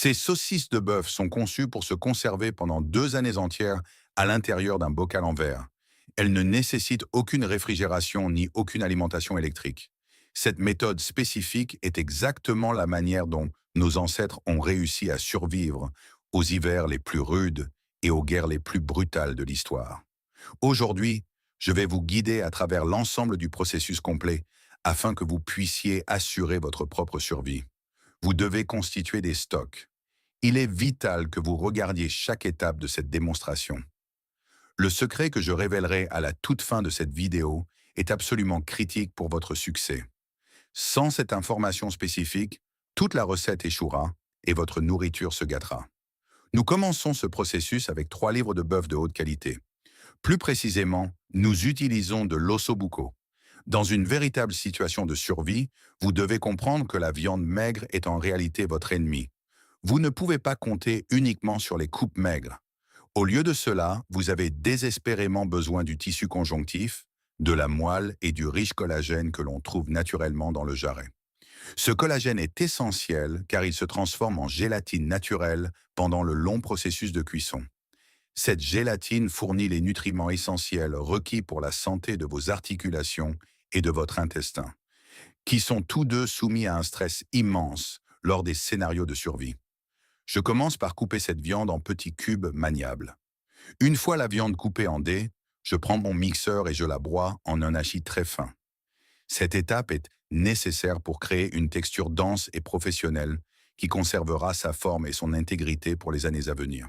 Ces saucisses de bœuf sont conçues pour se conserver pendant 2 années entières à l'intérieur d'un bocal en verre. Elles ne nécessitent aucune réfrigération ni aucune alimentation électrique. Cette méthode spécifique est exactement la manière dont nos ancêtres ont réussi à survivre aux hivers les plus rudes et aux guerres les plus brutales de l'histoire. Aujourd'hui, je vais vous guider à travers l'ensemble du processus complet afin que vous puissiez assurer votre propre survie. Vous devez constituer des stocks. Il est vital que vous regardiez chaque étape de cette démonstration. Le secret que je révélerai à la toute fin de cette vidéo est absolument critique pour votre succès. Sans cette information spécifique, toute la recette échouera et votre nourriture se gâtera. Nous commençons ce processus avec 3 livres de bœuf de haute qualité. Plus précisément, nous utilisons de l'ossobuco. Dans une véritable situation de survie, vous devez comprendre que la viande maigre est en réalité votre ennemi. Vous ne pouvez pas compter uniquement sur les coupes maigres. Au lieu de cela, vous avez désespérément besoin du tissu conjonctif, de la moelle et du riche collagène que l'on trouve naturellement dans le jarret. Ce collagène est essentiel car il se transforme en gélatine naturelle pendant le long processus de cuisson. Cette gélatine fournit les nutriments essentiels requis pour la santé de vos articulations et de votre intestin, qui sont tous deux soumis à un stress immense lors des scénarios de survie. Je commence par couper cette viande en petits cubes maniables. Une fois la viande coupée en dés, je prends mon mixeur et je la broie en un hachis très fin. Cette étape est nécessaire pour créer une texture dense et professionnelle qui conservera sa forme et son intégrité pour les années à venir.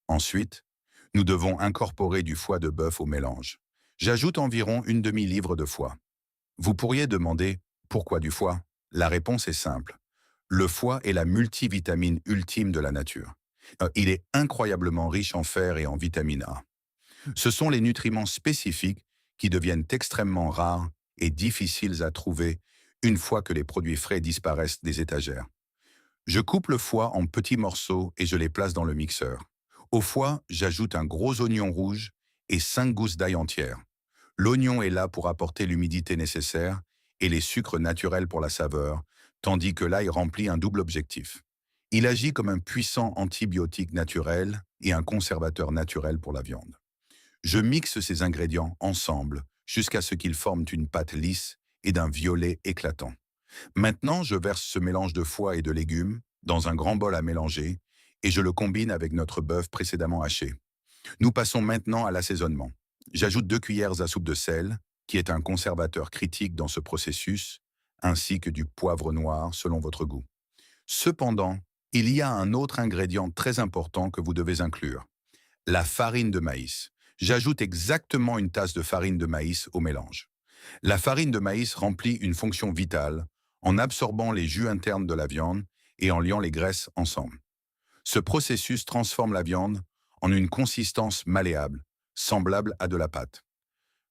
Ensuite, nous devons incorporer du foie de bœuf au mélange. J'ajoute environ une demi-livre de foie. Vous pourriez demander pourquoi du foie? La réponse est simple. Le foie est la multivitamine ultime de la nature. Il est incroyablement riche en fer et en vitamine A. Ce sont les nutriments spécifiques qui deviennent extrêmement rares et difficiles à trouver une fois que les produits frais disparaissent des étagères. Je coupe le foie en petits morceaux et je les place dans le mixeur. Au foie, j'ajoute un gros oignon rouge et 5 gousses d'ail entières. L'oignon est là pour apporter l'humidité nécessaire et les sucres naturels pour la saveur, tandis que l'ail remplit un double objectif. Il agit comme un puissant antibiotique naturel et un conservateur naturel pour la viande. Je mixe ces ingrédients ensemble jusqu'à ce qu'ils forment une pâte lisse et d'un violet éclatant. Maintenant, je verse ce mélange de foie et de légumes dans un grand bol à mélanger et je le combine avec notre bœuf précédemment haché. Nous passons maintenant à l'assaisonnement. J'ajoute 2 cuillères à soupe de sel, qui est un conservateur critique dans ce processus, ainsi que du poivre noir selon votre goût. Cependant, il y a un autre ingrédient très important que vous devez inclure, la farine de maïs. J'ajoute exactement une tasse de farine de maïs au mélange. La farine de maïs remplit une fonction vitale en absorbant les jus internes de la viande et en liant les graisses ensemble. Ce processus transforme la viande en une consistance malléable, semblable à de la pâte.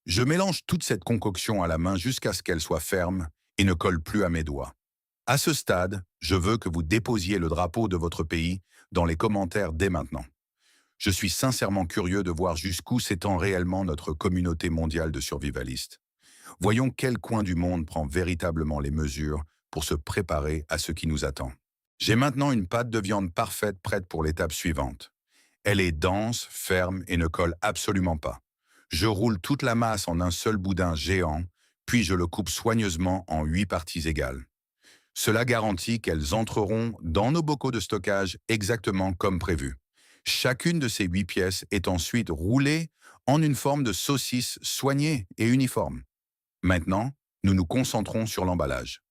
Je mélange toute cette concoction à la main jusqu'à ce qu'elle soit ferme et ne colle plus à mes doigts. À ce stade, je veux que vous déposiez le drapeau de votre pays dans les commentaires dès maintenant. Je suis sincèrement curieux de voir jusqu'où s'étend réellement notre communauté mondiale de survivalistes. Voyons quel coin du monde prend véritablement les mesures pour se préparer à ce qui nous attend. J'ai maintenant une pâte de viande parfaite prête pour l'étape suivante. Elle est dense, ferme et ne colle absolument pas. Je roule toute la masse en un seul boudin géant, puis je le coupe soigneusement en 8 parties égales. Cela garantit qu'elles entreront dans nos bocaux de stockage exactement comme prévu. Chacune de ces 8 pièces est ensuite roulée en une forme de saucisse soignée et uniforme. Maintenant, nous nous concentrons sur l'emballage.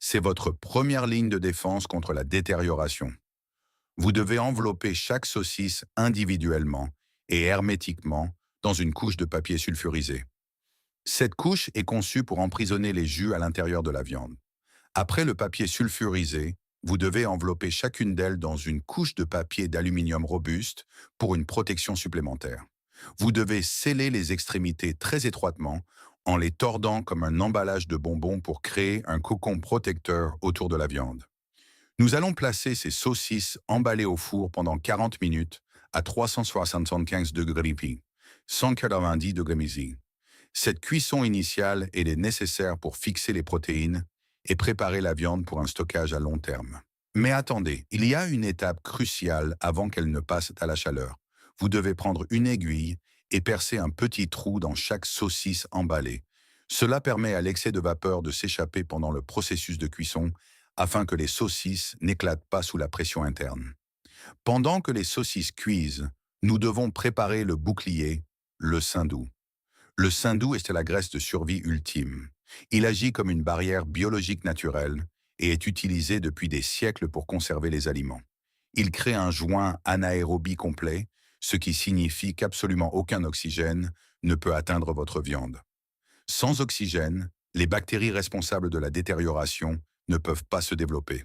C'est votre première ligne de défense contre la détérioration. Vous devez envelopper chaque saucisse individuellement et hermétiquement dans une couche de papier sulfurisé. Cette couche est conçue pour emprisonner les jus à l'intérieur de la viande. Après le papier sulfurisé, vous devez envelopper chacune d'elles dans une couche de papier d'aluminium robuste pour une protection supplémentaire. Vous devez sceller les extrémités très étroitement en les tordant comme un emballage de bonbons pour créer un cocon protecteur autour de la viande. Nous allons placer ces saucisses emballées au four pendant 40 minutes à 375 degrés Pi, 190 degrés Misi. Cette cuisson initiale est nécessaire pour fixer les protéines et préparer la viande pour un stockage à long terme. Mais attendez, il y a une étape cruciale avant qu'elle ne passe à la chaleur. Vous devez prendre une aiguille et percer un petit trou dans chaque saucisse emballée. Cela permet à l'excès de vapeur de s'échapper pendant le processus de cuisson afin que les saucisses n'éclatent pas sous la pression interne. Pendant que les saucisses cuisent, nous devons préparer le bouclier, le saindoux. Le saindoux est la graisse de survie ultime. Il agit comme une barrière biologique naturelle et est utilisé depuis des siècles pour conserver les aliments. Il crée un joint anaérobie complet, ce qui signifie qu'absolument aucun oxygène ne peut atteindre votre viande. Sans oxygène, les bactéries responsables de la détérioration ne peuvent pas se développer.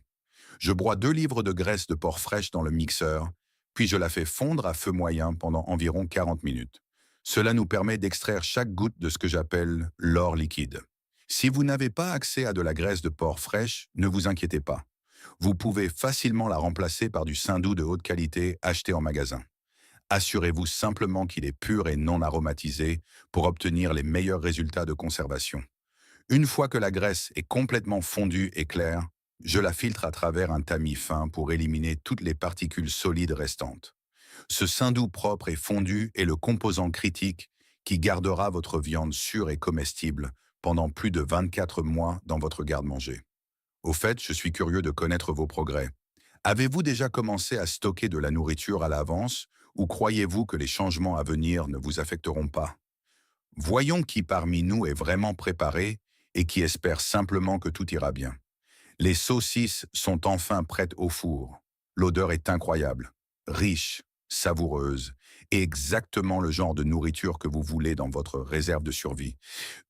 Je broie 2 livres de graisse de porc fraîche dans le mixeur, puis je la fais fondre à feu moyen pendant environ 40 minutes. Cela nous permet d'extraire chaque goutte de ce que j'appelle l'or liquide. Si vous n'avez pas accès à de la graisse de porc fraîche, ne vous inquiétez pas. Vous pouvez facilement la remplacer par du saindoux de haute qualité acheté en magasin. Assurez-vous simplement qu'il est pur et non aromatisé pour obtenir les meilleurs résultats de conservation. Une fois que la graisse est complètement fondue et claire, je la filtre à travers un tamis fin pour éliminer toutes les particules solides restantes. Ce saindoux propre et fondu est le composant critique qui gardera votre viande sûre et comestible pendant plus de 24 mois dans votre garde-manger. Au fait, je suis curieux de connaître vos progrès. Avez-vous déjà commencé à stocker de la nourriture à l'avance ou croyez-vous que les changements à venir ne vous affecteront pas? Voyons qui parmi nous est vraiment préparé et qui espère simplement que tout ira bien. Les saucisses sont enfin prêtes au four. L'odeur est incroyable, riche, savoureuse et exactement le genre de nourriture que vous voulez dans votre réserve de survie.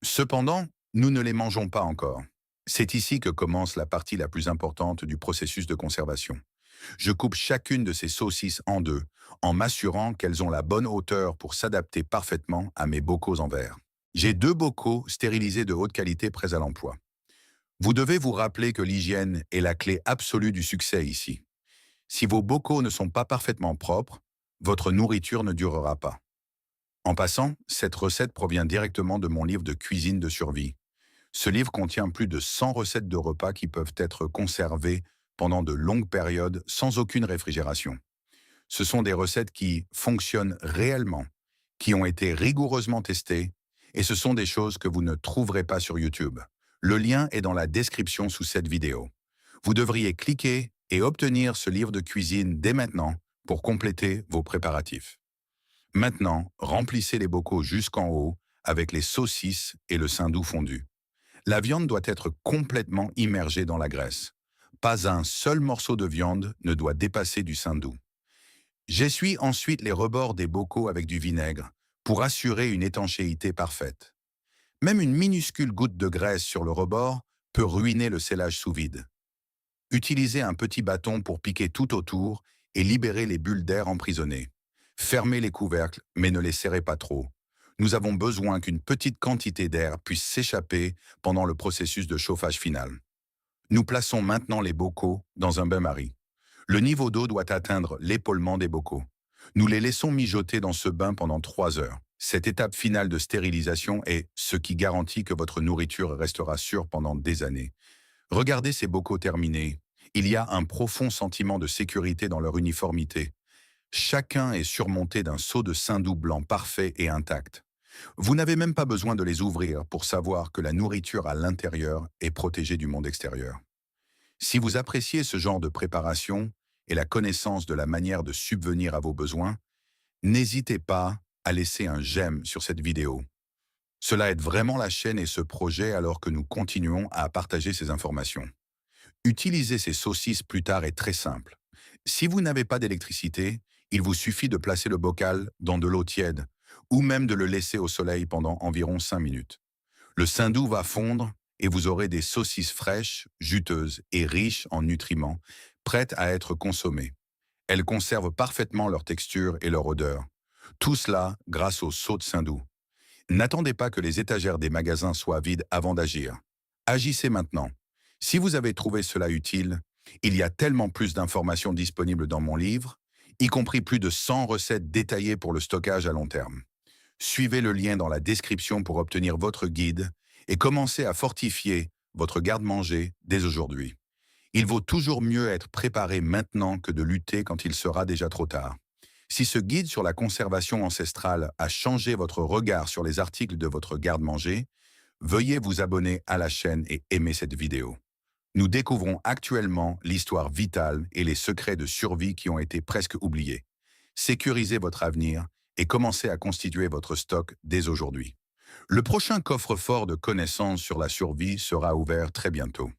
Cependant, nous ne les mangeons pas encore. C'est ici que commence la partie la plus importante du processus de conservation. Je coupe chacune de ces saucisses en deux, en m'assurant qu'elles ont la bonne hauteur pour s'adapter parfaitement à mes bocaux en verre. J'ai 2 bocaux stérilisés de haute qualité prêts à l'emploi. Vous devez vous rappeler que l'hygiène est la clé absolue du succès ici. Si vos bocaux ne sont pas parfaitement propres, votre nourriture ne durera pas. En passant, cette recette provient directement de mon livre de cuisine de survie. Ce livre contient plus de 100 recettes de repas qui peuvent être conservées pendant de longues périodes sans aucune réfrigération. Ce sont des recettes qui fonctionnent réellement, qui ont été rigoureusement testées, et ce sont des choses que vous ne trouverez pas sur YouTube. Le lien est dans la description sous cette vidéo. Vous devriez cliquer et obtenir ce livre de cuisine dès maintenant pour compléter vos préparatifs. Maintenant, remplissez les bocaux jusqu'en haut avec les saucisses et le saindoux fondu. La viande doit être complètement immergée dans la graisse. Pas un seul morceau de viande ne doit dépasser du saindoux. J'essuie ensuite les rebords des bocaux avec du vinaigre pour assurer une étanchéité parfaite. Même une minuscule goutte de graisse sur le rebord peut ruiner le scellage sous vide. Utilisez un petit bâton pour piquer tout autour et libérer les bulles d'air emprisonnées. Fermez les couvercles, mais ne les serrez pas trop. Nous avons besoin qu'une petite quantité d'air puisse s'échapper pendant le processus de chauffage final. Nous plaçons maintenant les bocaux dans un bain-marie. Le niveau d'eau doit atteindre l'épaulement des bocaux. Nous les laissons mijoter dans ce bain pendant 3 heures. Cette étape finale de stérilisation est ce qui garantit que votre nourriture restera sûre pendant des années. Regardez ces bocaux terminés. Il y a un profond sentiment de sécurité dans leur uniformité. Chacun est surmonté d'un seau de saindoux blanc parfait et intact. Vous n'avez même pas besoin de les ouvrir pour savoir que la nourriture à l'intérieur est protégée du monde extérieur. Si vous appréciez ce genre de préparation et la connaissance de la manière de subvenir à vos besoins, n'hésitez pas à laisser un j'aime sur cette vidéo. Cela aide vraiment la chaîne et ce projet alors que nous continuons à partager ces informations. Utiliser ces saucisses plus tard est très simple. Si vous n'avez pas d'électricité, il vous suffit de placer le bocal dans de l'eau tiède ou même de le laisser au soleil pendant environ 5 minutes. Le saindoux va fondre et vous aurez des saucisses fraîches, juteuses et riches en nutriments, prêtes à être consommées. Elles conservent parfaitement leur texture et leur odeur. Tout cela grâce au seau de saindoux. N'attendez pas que les étagères des magasins soient vides avant d'agir. Agissez maintenant. Si vous avez trouvé cela utile, il y a tellement plus d'informations disponibles dans mon livre, y compris plus de 100 recettes détaillées pour le stockage à long terme. Suivez le lien dans la description pour obtenir votre guide et commencez à fortifier votre garde-manger dès aujourd'hui. Il vaut toujours mieux être préparé maintenant que de lutter quand il sera déjà trop tard. Si ce guide sur la conservation ancestrale a changé votre regard sur les articles de votre garde-manger, veuillez vous abonner à la chaîne et aimer cette vidéo. Nous découvrons actuellement l'histoire vitale et les secrets de survie qui ont été presque oubliés. Sécurisez votre avenir et commencez à constituer votre stock dès aujourd'hui. Le prochain coffre-fort de connaissances sur la survie sera ouvert très bientôt.